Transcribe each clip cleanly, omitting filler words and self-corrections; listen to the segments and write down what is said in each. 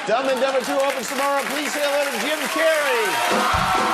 Dumb and Dumber 2 opens tomorrow. Please say hello to Jim Carrey.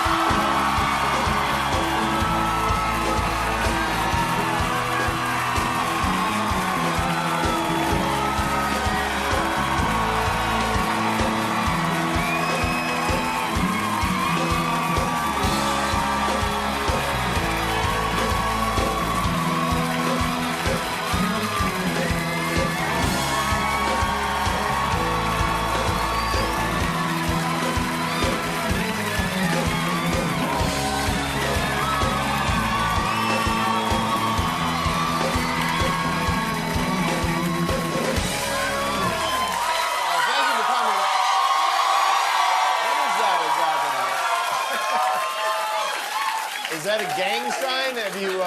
Is that a gang sign? Have you,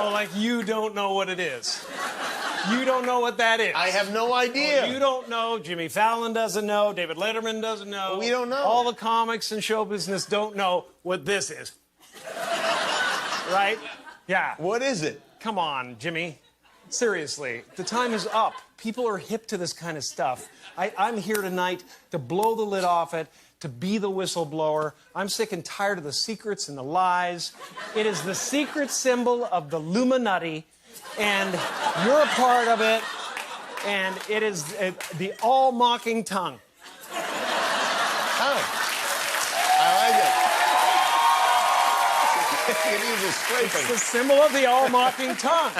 Oh, like you don't know what it is. You don't know what that is. I have no idea. You don't know. Jimmy Fallon doesn't know. David Letterman doesn't know. We don't know. All the comics and show business don't know what this is. Right? Yeah. What is it? Come on, Jimmy. Seriously, the time is up. People are hip to this kind of stuff. I'm here tonight to blow the lid off it, to be the whistleblower. I'm sick and tired of the secrets and the lies. It is the secret symbol of the Illuminati, and you're a part of it, and it is the all-mocking tongue. Oh. I like it. It's the symbol of the all-mocking tongue.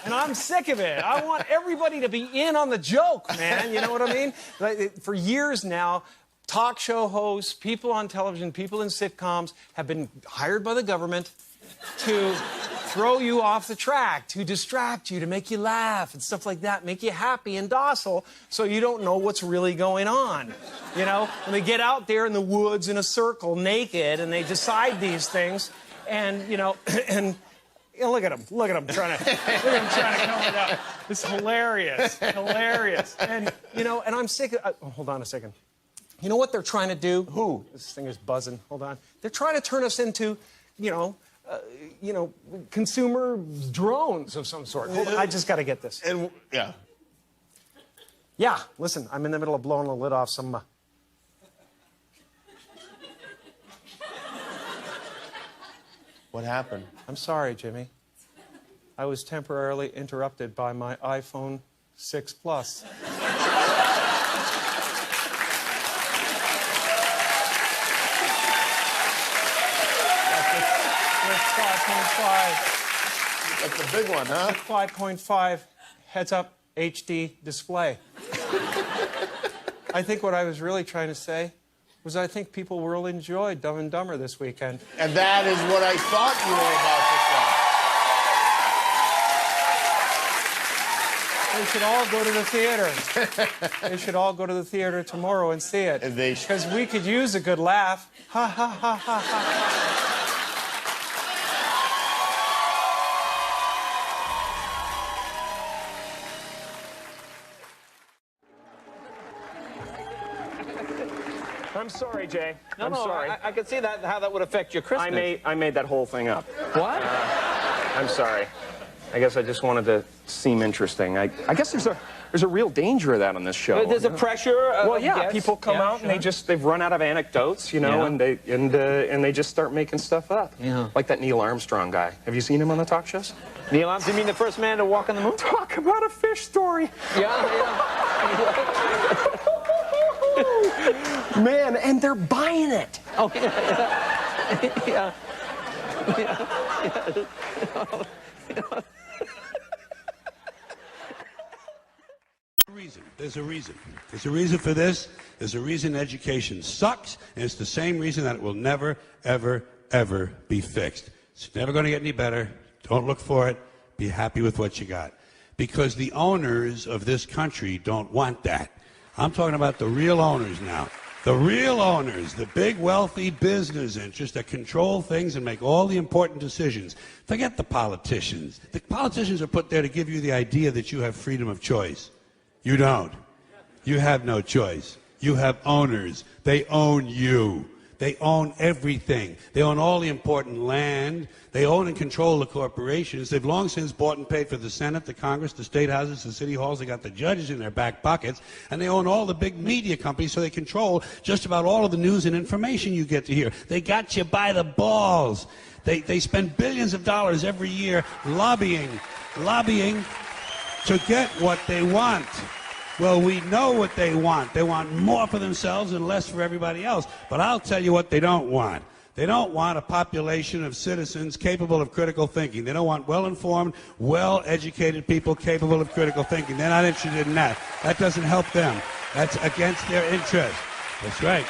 And I'm sick of it. I want everybody to be in on the joke, man. You know what I mean? Like, for years now, talk show hosts, people on television, people in sitcoms have been hired by the government to throw you off the track, to distract you, to make you laugh and stuff like that, make you happy and docile so you don't know what's really going on. You know, when they get out there in the woods in a circle naked and they decide these things, and, you know, and you know, look at him trying to come it up. It's hilarious, hilarious. And, you know, and I'm sick of, hold on a second. You know what they're trying to do? Who? This thing is buzzing. Hold on. They're trying to turn us into, you know, consumer drones of some sort. Hold on. I just got to get this. And, yeah. Yeah, listen, I'm in the middle of blowing the lid off some... What happened? I'm sorry, Jimmy. I was temporarily interrupted by my iPhone 6 Plus. That's a big one, huh? 5.5 heads-up HD display. I think what I was really trying to say was I think people will enjoy Dumb and Dumber this weekend. And that is what I thought They should all go to the theater. They should all go to the theater tomorrow and see it. Because we could use a good laugh. Ha, ha, ha, ha, ha. I'm sorry, Jay. I'm sorry. I can see that how that would affect your Christmas. I made that whole thing up. What? I'm sorry. I guess I just wanted to seem interesting. I guess there's a real danger of that on this show. There's a pressure. Well, yeah, people come out and they've run out of anecdotes, you know, and they just start making stuff up. Yeah. Like that Neil Armstrong guy. Have you seen him on the talk shows? Neil Armstrong, you mean the first man to walk on the moon? Talk about a fish story. Yeah. Man, and they're buying it. Oh, yeah. There's a reason. There's a reason for this. There's a reason education sucks, and it's the same reason that it will never, ever, ever be fixed. It's never going to get any better. Don't look for it. Be happy with what you got. Because the owners of this country don't want that. I'm talking about the real owners now. The real owners, the big wealthy business interests that control things and make all the important decisions. Forget the politicians. The politicians are put there to give you the idea that you have freedom of choice. You don't. You have no choice. You have owners. They own you. They own everything. They own all the important land. They own and control the corporations. They've long since bought and paid for the Senate, the Congress, the state houses, the city halls. They got the judges in their back pockets. And they own all the big media companies, so they control just about all of the news and information you get to hear. They got you by the balls. They spend billions of dollars every year lobbying to get what they want. Well, we know what they want. They want more for themselves and less for everybody else. But I'll tell you what they don't want. They don't want a population of citizens capable of critical thinking. They don't want well-informed, well-educated people capable of critical thinking. They're not interested in that. That doesn't help them. That's against their interest. That's right.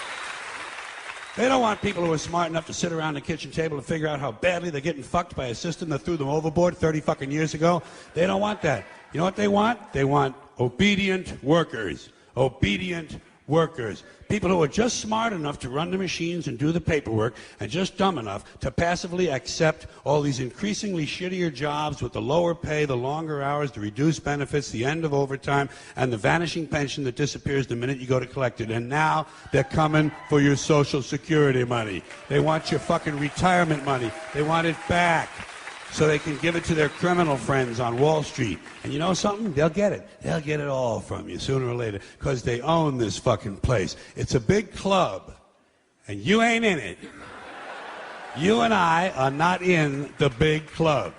They don't want people who are smart enough to sit around the kitchen table and figure out how badly they're getting fucked by a system that threw them overboard 30 fucking years ago. They don't want that. You know what they want? They want obedient workers. Obedient workers. People who are just smart enough to run the machines and do the paperwork and just dumb enough to passively accept all these increasingly shittier jobs with the lower pay, the longer hours, the reduced benefits, the end of overtime, and the vanishing pension that disappears the minute you go to collect it. And now they're coming for your Social Security money. They want your fucking retirement money. They want it back, so they can give it to their criminal friends on Wall Street. And you know something? They'll get it. They'll get it all from you sooner or later, because they own this fucking place. It's a big club, and you ain't in it. You and I are not in the big club.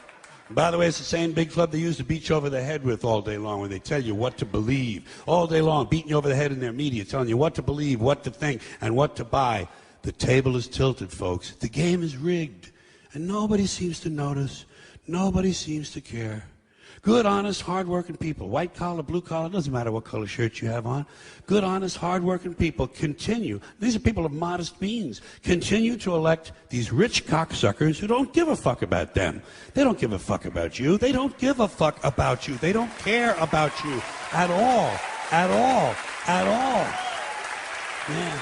And by the way, it's the same big club they use to beat you over the head with all day long when they tell you what to believe. All day long, beating you over the head in their media, telling you what to believe, what to think, and what to buy. The table is tilted, folks. The game is rigged. And nobody seems to notice. Nobody seems to care. Good, honest, hard-working people, white collar, blue collar, doesn't matter what color shirt you have on. Good, honest, hard-working people continue. These are people of modest means. Continue to elect these rich cocksuckers who don't give a fuck about them. They don't give a fuck about you. They don't give a fuck about you. They don't care about you at all. At all. At all. Yeah.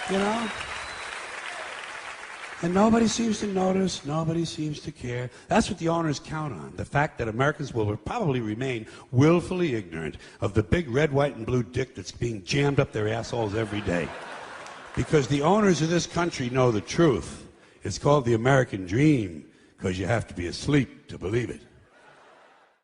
You know? And nobody seems to notice, nobody seems to care. That's what the owners count on, the fact that Americans will probably remain willfully ignorant of the big red, white, and blue dick that's being jammed up their assholes every day. Because the owners of this country know the truth. It's called the American dream, because you have to be asleep to believe it.